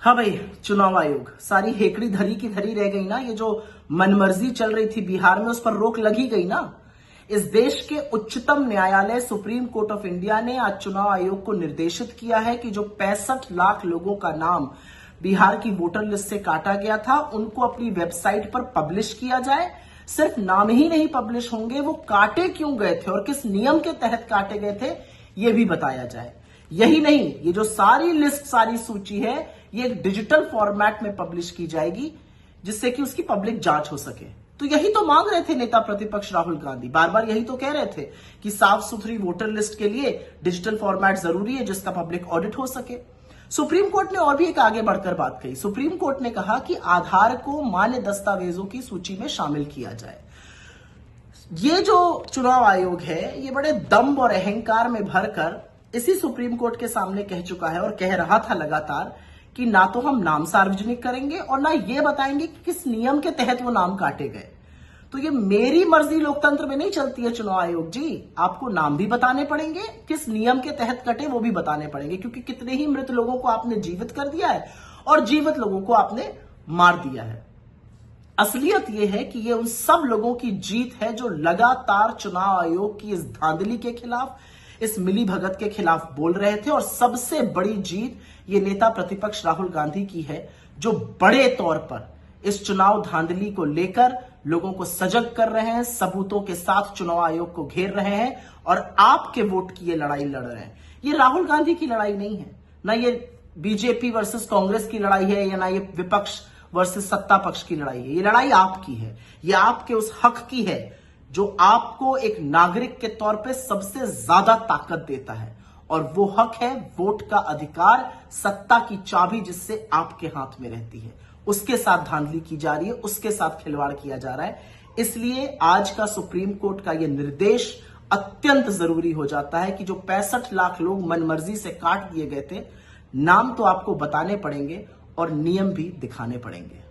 हाँ भाई, चुनाव आयोग सारी हेकड़ी धरी की धरी रह गई ना। ये जो मनमर्जी चल रही थी बिहार में, उस पर रोक लगी गई ना। इस देश के उच्चतम न्यायालय सुप्रीम कोर्ट ऑफ इंडिया ने आज चुनाव आयोग को निर्देशित किया है कि जो 65 लाख लोगों का नाम बिहार की वोटर लिस्ट से काटा गया था, उनको अपनी वेबसाइट पर पब्लिश किया जाए। सिर्फ नाम ही नहीं पब्लिश होंगे, वो काटे क्यों गए थे और किस नियम के तहत काटे गए थे, ये भी बताया जाए। यही नहीं, ये जो सारी लिस्ट, सारी सूची है, ये एक डिजिटल फॉर्मेट में पब्लिश की जाएगी, जिससे कि उसकी पब्लिक जांच हो सके। तो यही तो मांग रहे थे नेता प्रतिपक्ष राहुल गांधी, बार बार यही तो कह रहे थे कि साफ सुथरी वोटर लिस्ट के लिए डिजिटल फॉर्मेट जरूरी है, जिसका पब्लिक ऑडिट हो सके। सुप्रीम कोर्ट ने और भी एक आगे बढ़कर बात कही। सुप्रीम कोर्ट ने कहा कि आधार को मान्य दस्तावेजों की सूची में शामिल किया जाए। ये जो चुनाव आयोग है, ये बड़े दम्भ और अहंकार में भरकर इसी सुप्रीम कोर्ट के सामने कह चुका है और कह रहा था लगातार कि ना तो हम नाम सार्वजनिक करेंगे और ना ये बताएंगे कि किस नियम के तहत वो नाम काटे गए। तो ये मेरी मर्जी लोकतंत्र में नहीं चलती है चुनाव आयोग जी। आपको नाम भी बताने पड़ेंगे, किस नियम के तहत कटे वो भी बताने पड़ेंगे, क्योंकि कितने ही मृत लोगों को आपने जीवित कर दिया है और जीवित लोगों को आपने मार दिया है। असलियत यह है कि ये उन सब लोगों की जीत है जो लगातार चुनाव आयोग की इस धांधली के खिलाफ, इस मिली भगत के खिलाफ बोल रहे थे। और सबसे बड़ी जीत ये नेता प्रतिपक्ष राहुल गांधी की है, जो बड़े तौर पर इस चुनाव धांधली को लेकर लोगों को सजग कर रहे हैं, सबूतों के साथ चुनाव आयोग को घेर रहे हैं और आपके वोट की ये लड़ाई लड़ रहे हैं। ये राहुल गांधी की लड़ाई नहीं है, ना ये बीजेपी वर्सेस कांग्रेस की लड़ाई है, या ना ये विपक्ष वर्सेस सत्ता पक्ष की लड़ाई है। ये लड़ाई आपकी है, ये आपके उस हक की है जो आपको एक नागरिक के तौर पे सबसे ज्यादा ताकत देता है, और वो हक है वोट का अधिकार, सत्ता की चाबी जिससे आपके हाथ में रहती है। उसके साथ धांधली की जा रही है, उसके साथ खिलवाड़ किया जा रहा है। इसलिए आज का सुप्रीम कोर्ट का यह निर्देश अत्यंत जरूरी हो जाता है कि जो 65 लाख लोग मनमर्जी से काट दिए गए थे, नाम तो आपको बताने पड़ेंगे और नियम भी दिखाने पड़ेंगे।